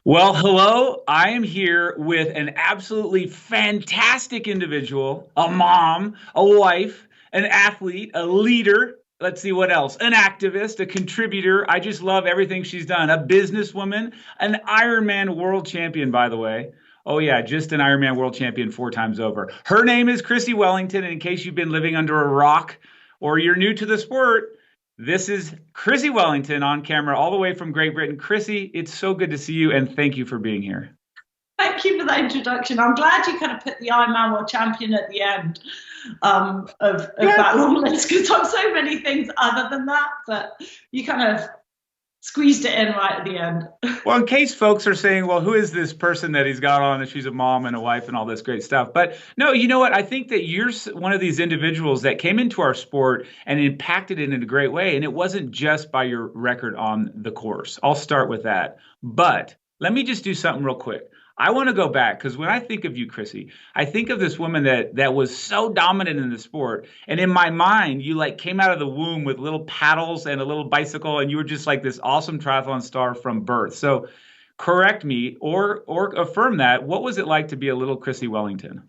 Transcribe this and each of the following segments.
Well, hello. I am here with an absolutely fantastic individual, a mom, a wife, an athlete, a leader. Let's see what else. An activist, a contributor. I just love everything she's done. A businesswoman, an Ironman world champion, by the way. Oh, yeah, just an Ironman world champion four times over. Her name is Chrissie Wellington. And in case you've been living under a rock or you're new to the sport, this is Chrissie Wellington on camera, all the way from Great Britain. Chrissie, it's so good to see you, and thank you for being here. Thank you for that introduction. I'm glad you kind of put the Ironman World Champion at the end of Yeah. that long list because I've so many things other than that, but you kind of squeezed it in right at the end. Well, in case folks are saying, well, who is this person that he's got on? And she's a mom and a wife and all this great stuff. But no, you know what? I think that you're one of these individuals that came into our sport and impacted it in a great way. And it wasn't just by your record on the course. I'll start with that. But let me just do something real quick. I want to go back because when I think of you, Chrissie, I think of this woman that was so dominant in the sport. And in my mind, you like came out of the womb with little paddles and a little bicycle, and you were just like this awesome triathlon star from birth. So correct me or affirm that. What was it like to be a little Chrissie Wellington?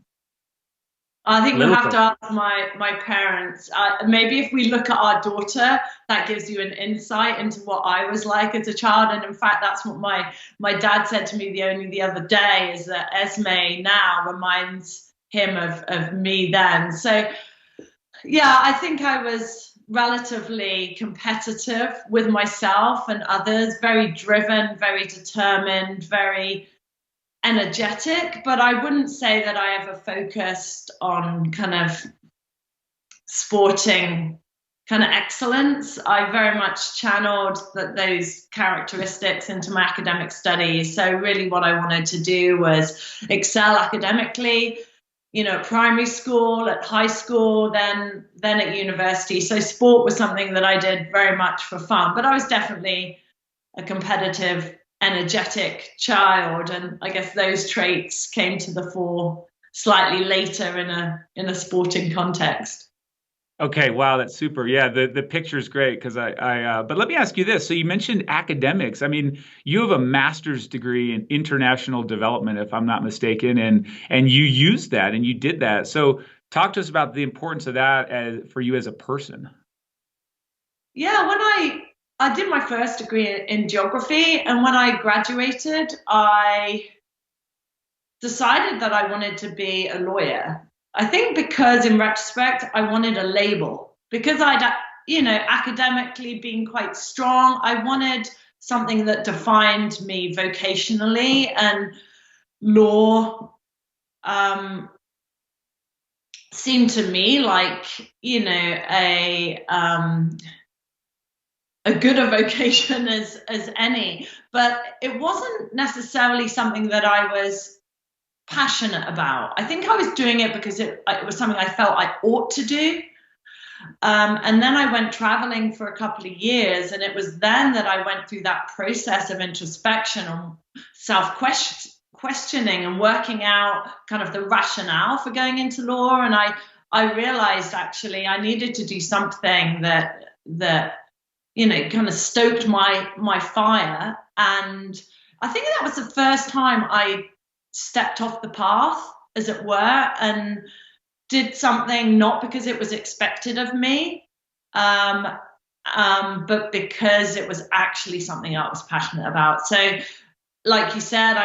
I think you'll Little have to Chrissie. ask my parents. Maybe if we look at our daughter, that gives you an insight into what I was like as a child. And in fact, that's what my dad said to me the other day is that Esme now reminds him of me then. So yeah, I think I was relatively competitive with myself and others, very driven, very determined, very energetic, but I wouldn't say that I ever focused on kind of sporting kind of excellence. I very much channeled those characteristics into my academic studies. So really what I wanted to do was excel academically, at primary school, at high school, then at university. So sport was something that I did very much for fun, but I was definitely a competitive, energetic child, and I guess those traits came to the fore slightly later in a sporting context. Okay, wow, that's super. Yeah, the picture's great because but let me ask you this. So you mentioned academics. I mean, you have a master's degree in international development, if I'm not mistaken, and you used that and you did that. So talk to us about the importance of that for you as a person. Yeah, when I did my first degree in geography, and when I graduated, I decided that I wanted to be a lawyer. I think because in retrospect, I wanted a label because academically being quite strong, I wanted something that defined me vocationally, and law seemed to me like, a good a vocation as any, but it wasn't necessarily something that I was passionate about. I think I was doing it because it was something I felt I ought to do. And then I went traveling for a couple of years, and it was then that I went through that process of introspection and self-questioning and working out kind of the rationale for going into law. And I realized actually I needed to do something that kind of stoked my fire. And I think that was the first time I stepped off the path, as it were, and did something not because it was expected of me, but because it was actually something I was passionate about. So, like you said,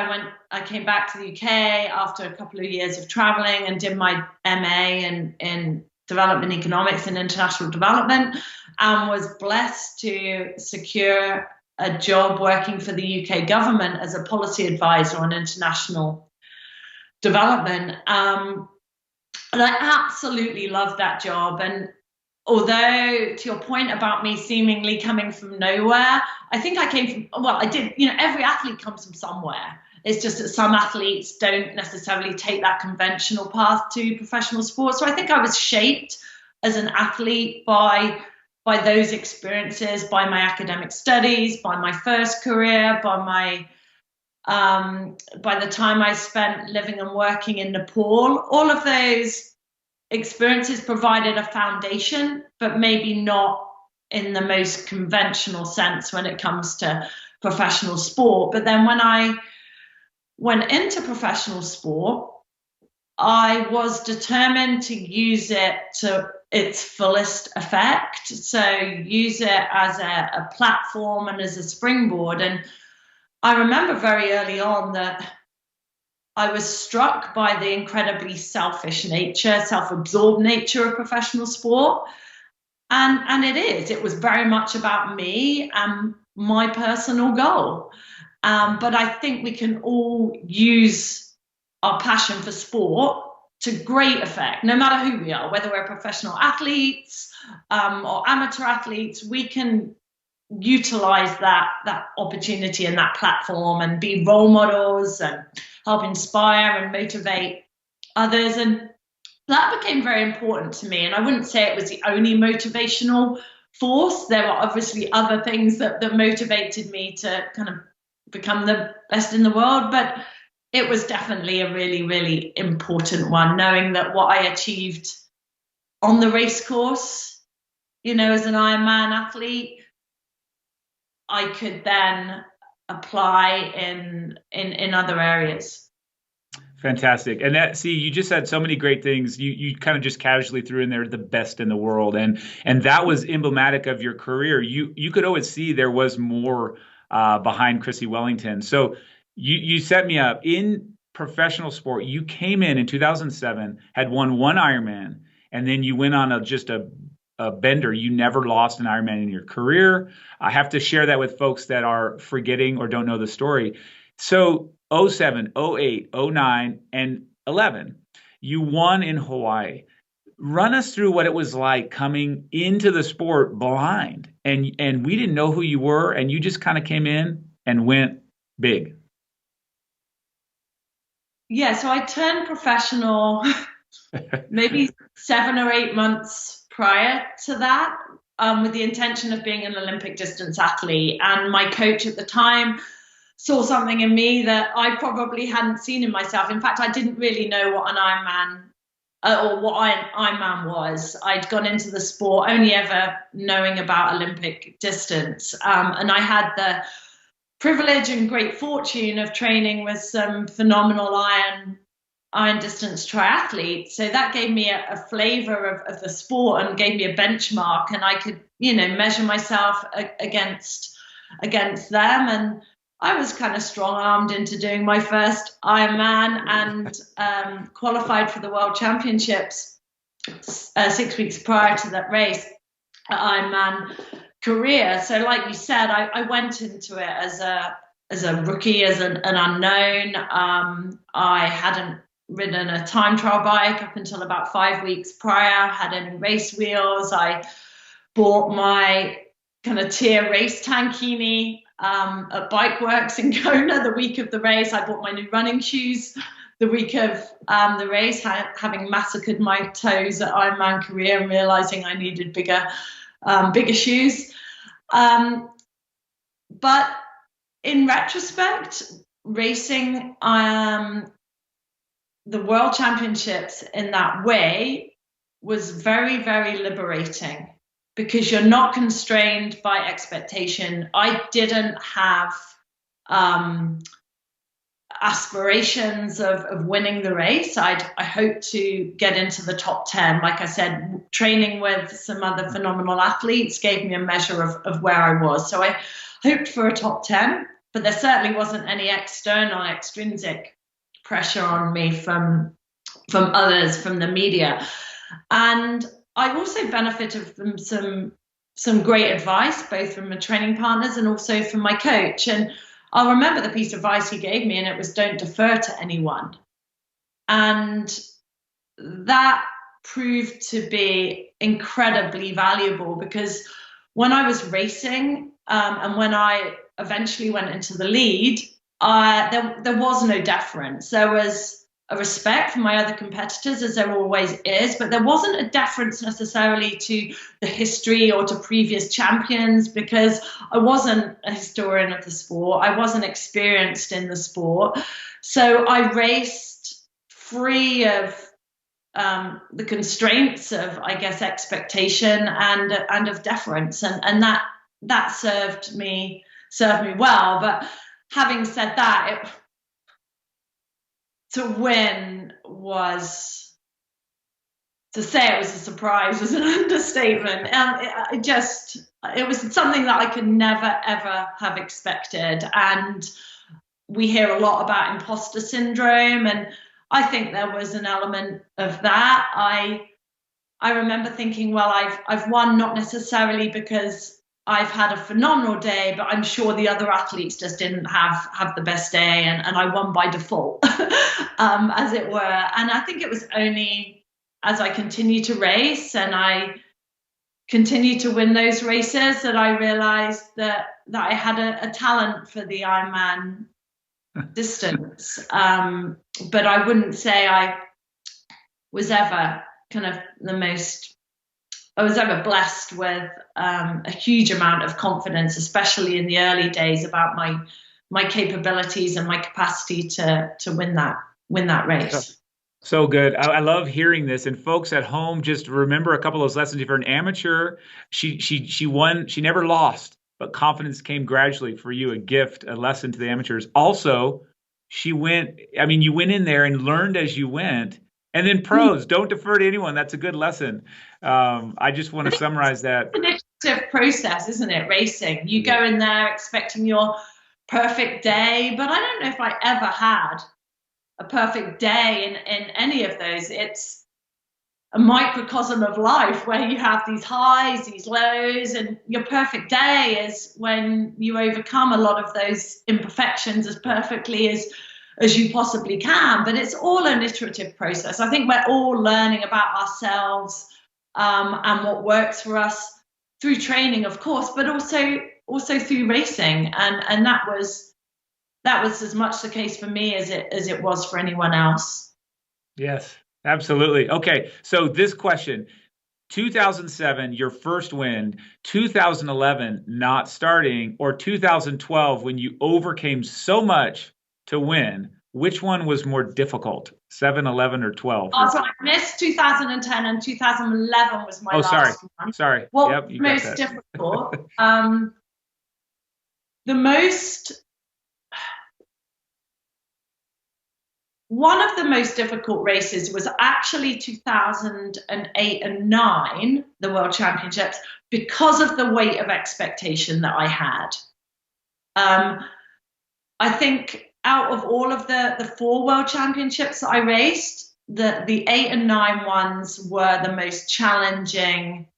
I came back to the UK after a couple of years of traveling and did my MA in development economics and international development, and was blessed to secure a job working for the UK government as a policy advisor on international development. And I absolutely loved that job. And although, to your point about me seemingly coming from nowhere, I think I came from, well, I did, every athlete comes from somewhere. It's just that some athletes don't necessarily take that conventional path to professional sports. So I think I was shaped as an athlete by those experiences, by my academic studies, by my first career, by the time I spent living and working in Nepal. All of those experiences provided a foundation, but maybe not in the most conventional sense when it comes to professional sport. But then when I went into professional sport, I was determined to use it to its fullest effect. So use it as a platform and as a springboard. And I remember very early on that I was struck by the incredibly selfish nature, self-absorbed nature of professional sport. And it was very much about me and my personal goal. But I think we can all use our passion for sport to great effect, no matter who we are, whether we're professional athletes or amateur athletes. We can utilize that opportunity and that platform and be role models and help inspire and motivate others. And that became very important to me. And I wouldn't say it was the only motivational force. There were obviously other things that motivated me to kind of become the best in the world, but it was definitely a really, really important one, knowing that what I achieved on the race course, as an Ironman athlete, I could then apply in other areas. Fantastic. And you just said so many great things. You kind of just casually threw in there the best in the world. And that was emblematic of your career. You could always see there was more behind Chrissie Wellington. So you set me up in professional sport. You came in 2007, had won one Ironman, and then you went on just a bender. You never lost an Ironman in your career. I have to share that with folks that are forgetting or don't know the story. So 07, 08, 09, and 11, you won in Hawaii. Run us through what it was like coming into the sport blind, and we didn't know who you were, and you just kind of came in and went big. Yeah, so I turned professional maybe 7 or 8 months prior to that, with the intention of being an Olympic distance athlete. And my coach at the time saw something in me that I probably hadn't seen in myself. In fact, I didn't really know what an Ironman or what Ironman was. I'd gone into the sport only ever knowing about Olympic distance. And I had the privilege and great fortune of training with some phenomenal iron distance triathletes. So that gave me a flavor of the sport and gave me a benchmark, and I could, measure myself against them. And I was kind of strong-armed into doing my first Ironman and qualified for the World Championships 6 weeks prior to that race at Ironman career. So like you said, I went into it as a rookie, as an unknown. I hadn't ridden a time trial bike up until about 5 weeks prior, had any race wheels. I bought my kind of tier race tankini at Bike Works in Kona the week of the race. I bought my new running shoes the week of the race, having massacred my toes at Ironman career and realizing I needed bigger shoes. But in retrospect, racing the World Championships in that way was very, very liberating, because you're not constrained by expectation. I didn't have aspirations of winning the race. I hoped to get into the top 10. Like I said, training with some other phenomenal athletes gave me a measure of where I was. So I hoped for a top 10, but there certainly wasn't any extrinsic pressure on me from others, from the media. And I also benefited from some great advice, both from my training partners and also from my coach. And I'll remember the piece of advice he gave me, and it was, don't defer to anyone. And that proved to be incredibly valuable, because when I was racing and when I eventually went into the lead, there was no deference. There was a respect for my other competitors, as there always is, but there wasn't a deference necessarily to the history or to previous champions, because I wasn't a historian of the sport. I wasn't experienced in the sport. So I raced free of the constraints of, I guess, expectation and of deference. And that served me well. But having said that, to win was, to say it was a surprise was an understatement. It was something that I could never, ever have expected. And we hear a lot about imposter syndrome, and I think there was an element of that. I remember thinking, well, I've won not necessarily because I've had a phenomenal day, but I'm sure the other athletes just didn't have the best day, and I won by default, as it were. And I think it was only as I continued to race and I continued to win those races that I realized that I had a talent for the Ironman distance. But I wouldn't say I was ever I was ever blessed with a huge amount of confidence, especially in the early days, about my capabilities and my capacity to win that race. So good. I love hearing this. And folks at home, just remember a couple of those lessons. If you're an amateur, she won. She never lost, but confidence came gradually. For you, a gift, a lesson to the amateurs. Also, you went in there and learned as you went. And then pros, don't defer to anyone. That's a good lesson. I just want to summarize that. It's an iterative process, isn't it? Racing. You go in there expecting your perfect day, but I don't know if I ever had a perfect day in any of those. It's a microcosm of life where you have these highs, these lows, and your perfect day is when you overcome a lot of those imperfections as perfectly as you possibly can. But it's all an iterative process. I think we're all learning about ourselves and what works for us through training, of course, but also through racing. And that was as much the case for me as it was for anyone else. Yes, absolutely. Okay, so this question, 2007, your first win, 2011, not starting, or 2012, when you overcame so much to win, which one was more difficult, 7, 11, or 12? Oh, so I missed 2010 and 2011 was my last one. Sorry. What yep, was most difficult? One of the most difficult races was actually 2008 and 9, the World Championships, because of the weight of expectation that I had. I think out of all of the 4 World Championships that I raced, the 8 and 9 ones were the most challenging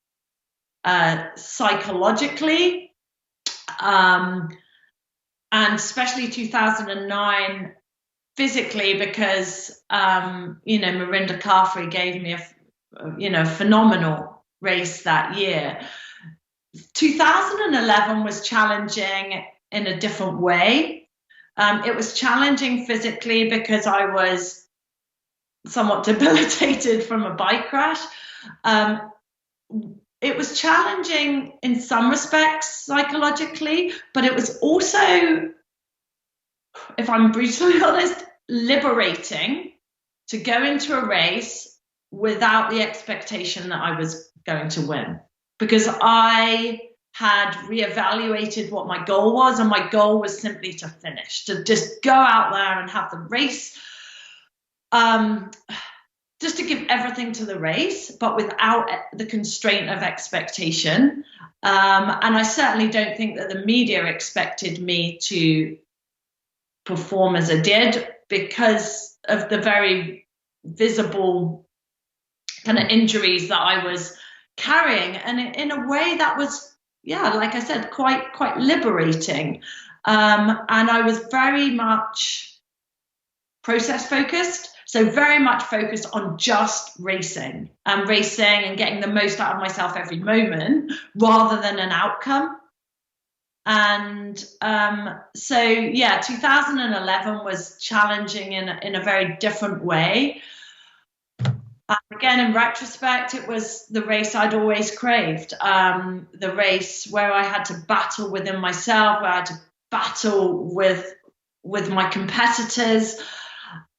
psychologically, and especially 2009 physically, because Marinda Carfrey gave me a phenomenal race that year. 2011 was challenging in a different way. It was challenging physically because I was somewhat debilitated from a bike crash. It was challenging in some respects psychologically, but it was also, if I'm brutally honest, liberating to go into a race without the expectation that I was going to win, because I had reevaluated what my goal was, and my goal was simply to finish, to just go out there and have the race, just to give everything to the race, but without the constraint of expectation. And I certainly don't think that the media expected me to perform as I did, because of the very visible kind of injuries that I was carrying. And in a way that was, like I said, quite liberating. And I was very much process focused. So very much focused on just racing and getting the most out of myself every moment rather than an outcome. And 2011 was challenging in a very different way. Again, in retrospect, it was the race I'd always craved, the race where I had to battle within myself, where I had to battle with my competitors.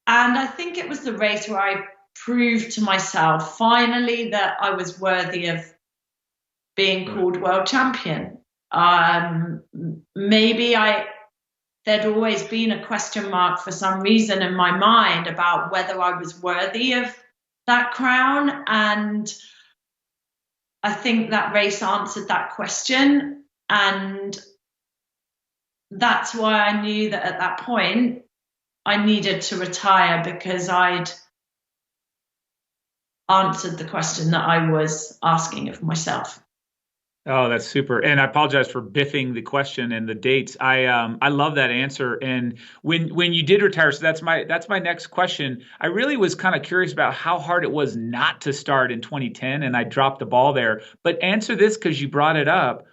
And I think it was the race where I proved to myself finally that I was worthy of being called world champion. Maybe I there'd always been a question mark for some reason in my mind about whether I was worthy of that crown. And I think that race answered that question. And that's why I knew that at that point I needed to retire, because I'd answered the question that I was asking of myself. Oh, that's super. And I apologize for biffing the question and the dates. I love that answer. And when you did retire, so that's my next question. I really was kind of curious about how hard it was not to start in 2010, and I dropped the ball there. But answer this because you brought it up.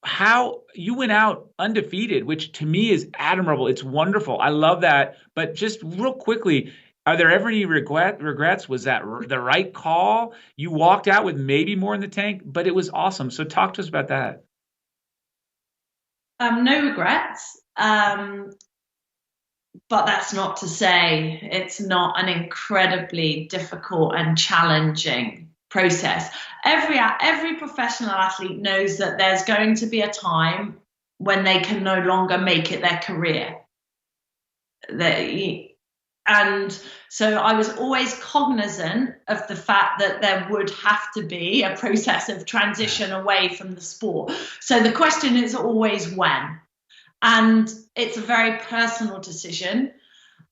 How you went out undefeated, which to me is admirable. It's wonderful. I love that. But just real quickly, are there ever any regrets? Was that the right call? You walked out with maybe more in the tank, but it was awesome. So talk to us about that. No regrets. But that's not to say it's not an incredibly difficult and challenging process. Every professional athlete knows that there's going to be a time when they can no longer make it their career. And so I was always cognizant of the fact that there would have to be a process of transition away from the sport. So the question is always when. And it's a very personal decision.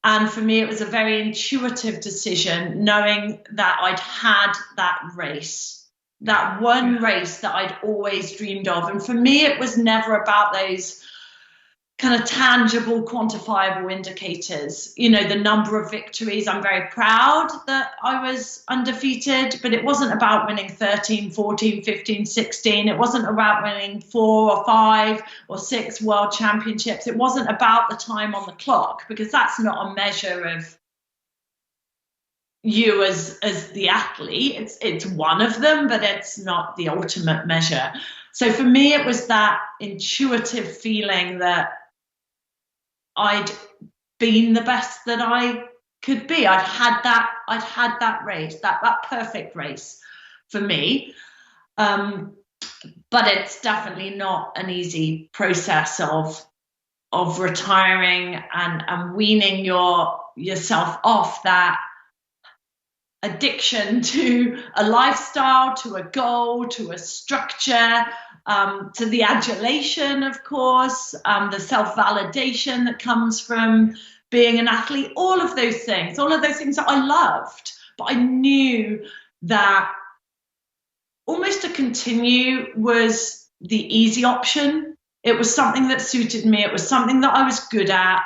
And for me, it was a very intuitive decision, knowing that I'd had that race, that one race that I'd always dreamed of. And for me, it was never about those kind of tangible, quantifiable indicators. You know, the number of victories. I'm very proud that I was undefeated, but it wasn't about winning 13, 14, 15, 16. It wasn't about winning 4 or 5 or 6 world championships. It wasn't about the time on the clock, because that's not a measure of you as the athlete. It's one of them, but it's not the ultimate measure. So for me, it was that intuitive feeling that I'd been the best that I could be. I'd had that race, that perfect race for me. But it's definitely not an easy process of retiring and weaning yourself off that addiction to a lifestyle, to a goal, to a structure, to the adulation, of course, the self-validation that comes from being an athlete, all of those things that I loved. But I knew that almost to continue was the easy option. It was something that suited me. It was something that I was good at.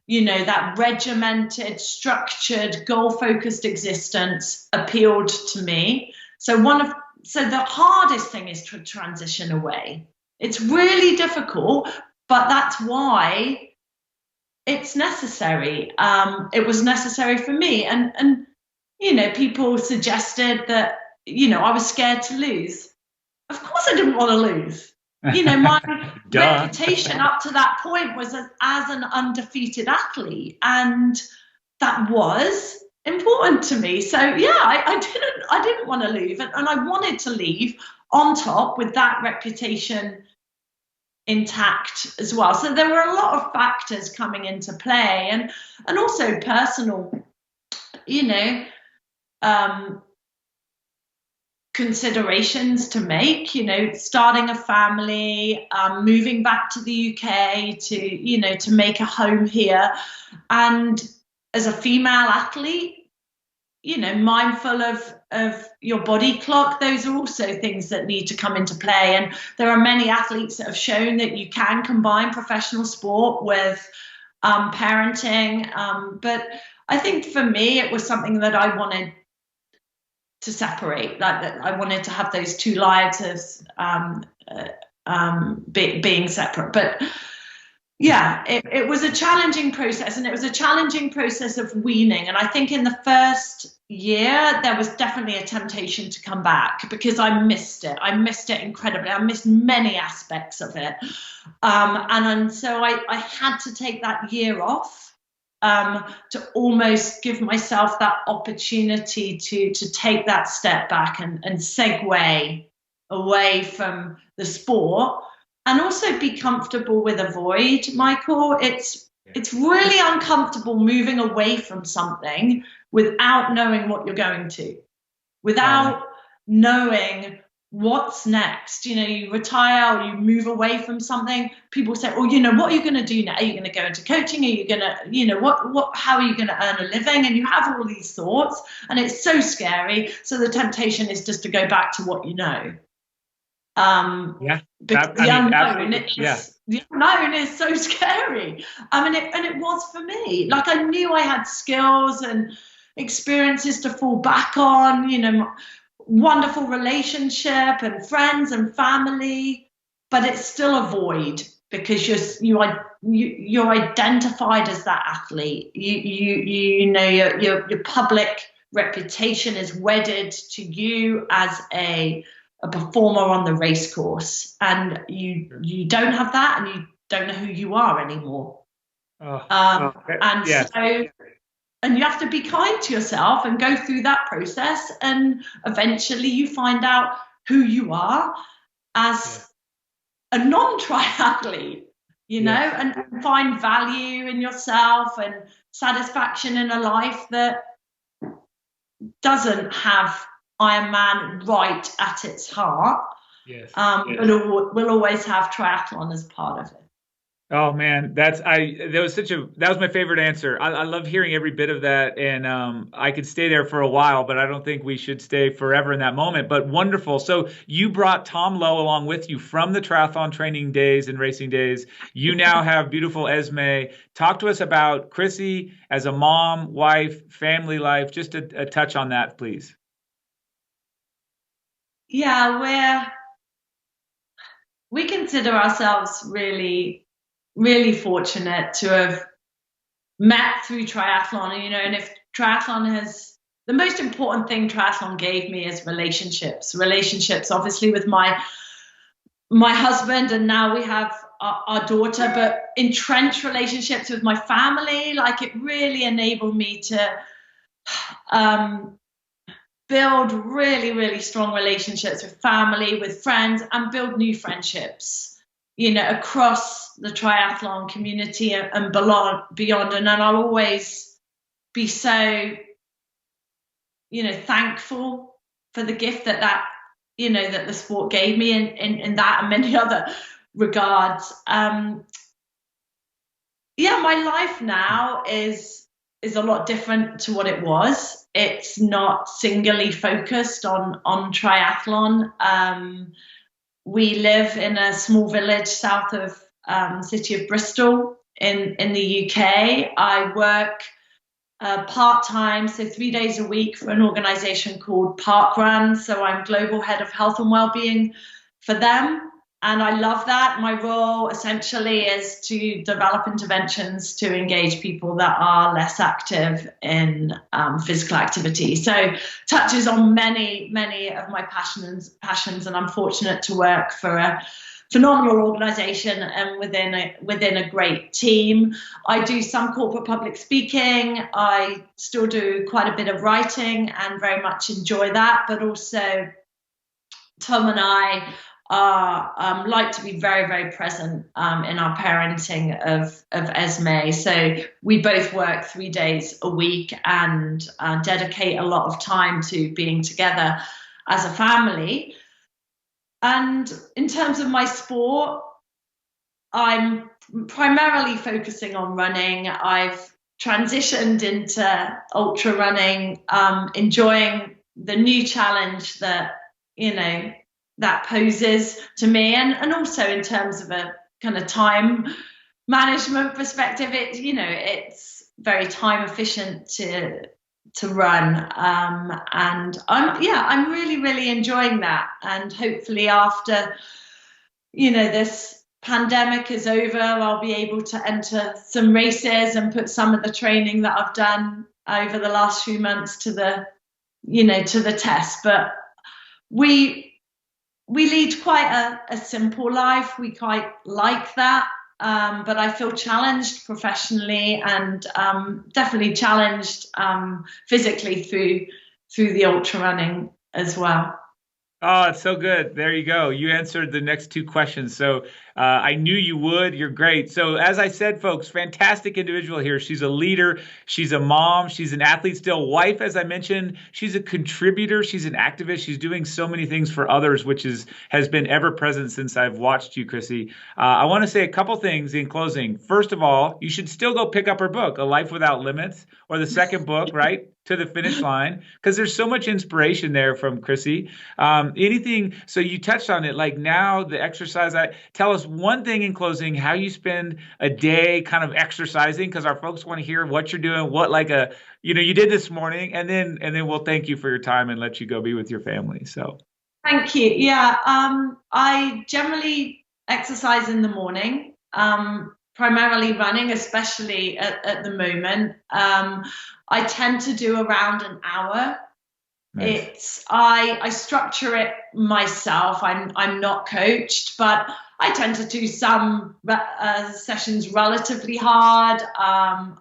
You know, that regimented, structured, goal-focused existence appealed to me. So the hardest thing is to transition away. It's really difficult, but that's why it's necessary. It was necessary for me. And you know, people suggested that, you know, I was scared to lose. Of course I didn't want to lose. You know, my reputation up to that point was as an undefeated athlete, and that was important to me. So yeah, I didn't want to leave, and I wanted to leave on top with that reputation intact as well. So there were a lot of factors coming into play, and also personal, you know, considerations to make, you know, starting a family, moving back to the UK to make a home here. And as a female athlete, you know, mindful of your body clock, those are also things that need to come into play. And there are many athletes that have shown that you can combine professional sport with parenting. But I think for me, it was something that I wanted to separate, that I wanted to have those two lives as being separate. But yeah, it was a challenging process, and it was a challenging process of weaning. And I think in the first year, there was definitely a temptation to come back, because I missed it incredibly. I missed many aspects of it. And so I had to take that year off, to almost give myself that opportunity to take that step back and segue away from the sport and also be comfortable with a void, Michael. It's really uncomfortable moving away from something without knowing what you're going to, without knowing what's next. You know, you retire or you move away from something. People say, "Oh, you know, what are you going to do now? Are you going to go into coaching? Are you going to, you know, how are you going to earn a living?" And you have all these thoughts, and it's so scary. So the temptation is just to go back to what you know. Because the unknown is so scary. I mean, and it was for me. Like, I knew I had skills and experiences to fall back on, you know, wonderful relationship and friends and family, but it's still a void because you're identified as that athlete. You know, your public reputation is wedded to you as a performer on the race course, and you don't have that, and you don't know who you are anymore. And you have to be kind to yourself and go through that process, and eventually you find out who you are as a non-triathlete, you know, and find value in yourself and satisfaction in a life that doesn't have Ironman right at its heart. But we'll always have triathlon as part of it. Oh man, that was my favorite answer. I love hearing every bit of that, and I could stay there for a while, but I don't think we should stay forever in that moment. But wonderful. So you brought Tom Lowe along with you from the triathlon training days and racing days. You now have beautiful Esme. Talk to us about Chrissie as a mom, wife, family life. Just a touch on that, please. Yeah, we consider ourselves really, really fortunate to have met through triathlon. You know, and if triathlon has, the most important thing triathlon gave me is relationships, obviously with my husband, and now we have our daughter, but entrenched relationships with my family. Like, it really enabled me to build really, really strong relationships with family, with friends, and build new friendships, you know, across the triathlon community and beyond. And then I'll always be so, you know, thankful for the gift that you know, that the sport gave me in that and many other regards. My life now is a lot different to what it was. It's not singly focused on triathlon. We live in a small village south of city of Bristol in the UK. I work part-time, so 3 days a week, for an organisation called Parkrun. So I'm global head of health and wellbeing for them. And I love that. My role essentially is to develop interventions to engage people that are less active in physical activity. So touches on many, many of my passions, and I'm fortunate to work for a phenomenal organisation and within a great team. I do some corporate public speaking. I still do quite a bit of writing and very much enjoy that. But also, Tom and I like to be very, very present in our parenting of Esme. So we both work 3 days a week and dedicate a lot of time to being together as a family. And in terms of my sport, I'm primarily focusing on running. I've transitioned into ultra running, enjoying the new challenge that, you know, that poses to me, and also in terms of a kind of time management perspective, it's very time efficient to run, and I'm really, really enjoying that. And hopefully after, you know, this pandemic is over, I'll be able to enter some races and put some of the training that I've done over the last few months to the test. But we lead quite a simple life. We quite like that. But I feel challenged professionally and definitely challenged physically through the ultra running as well. Oh, it's so good. There you go. You answered the next two questions. So I knew you would. You're great. So, as I said, folks, fantastic individual here. She's a leader. She's a mom. She's an athlete still, wife, as I mentioned. She's a contributor. She's an activist. She's doing so many things for others, which has been ever present since I've watched you, Chrissie. I want to say a couple things in closing. First of all, you should still go pick up her book, A Life Without Limits, or the second book, right? To the finish line, because there's so much inspiration there from Chrissie. Anything, so you touched on it, like now the exercise. Tell us one thing in closing, how you spend a day kind of exercising, because our folks want to hear what you're doing, what like you did this morning, and then we'll thank you for your time and let you go be with your family. So thank you. Yeah, I generally exercise in the morning. Primarily running, especially at the moment. I tend to do around an hour. Nice. I structure it myself. I'm not coached, but I tend to do some sessions relatively hard, and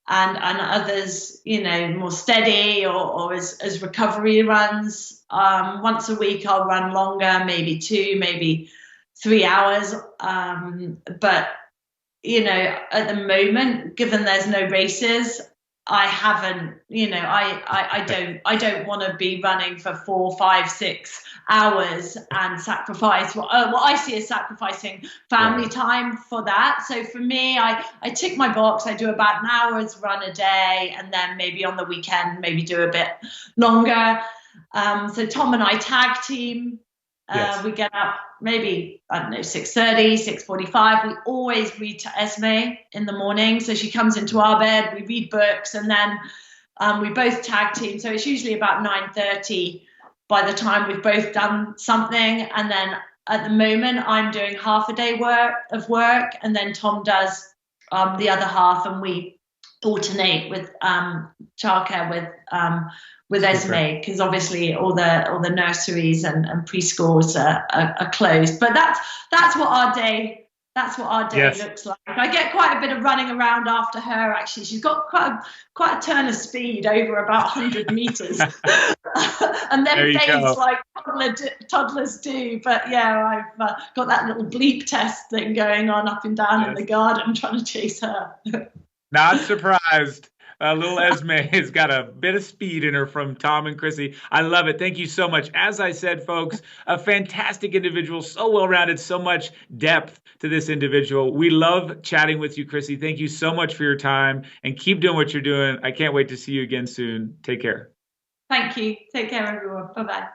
others, more steady or as recovery runs. Once a week I'll run longer, maybe 2, maybe 3 hours. But, at the moment, given there's no races, I haven't, I don't want to be running for 4, 5, 6 hours and sacrifice what I see as sacrificing family time for that. So for me, I tick my box. I do about an hour's run a day, and then maybe on the weekend, maybe do a bit longer. So Tom and I tag team. Yes. We get up maybe, 6:30, 6:45. We always read to Esme in the morning. So she comes into our bed, we read books, and then we both tag team. So it's usually about 9:30 by the time we've both done something. And then at the moment, I'm doing half a day of work, and then Tom does the other half, and we alternate with childcare with Esme, because obviously all the nurseries and preschools are closed. But that's what our day looks like. I get quite a bit of running around after her. Actually, she's got quite a turn of speed, over about 100 meters, and then fades like toddlers do. But yeah, I've got that little bleep test thing going on up and down in the garden, trying to chase her. Not surprised. Little Esme has got a bit of speed in her from Tom and Chrissie. I love it. Thank you so much. As I said, folks, a fantastic individual, so well-rounded, so much depth to this individual. We love chatting with you, Chrissie. Thank you so much for your time, and keep doing what you're doing. I can't wait to see you again soon. Take care. Thank you. Take care, everyone. Bye-bye.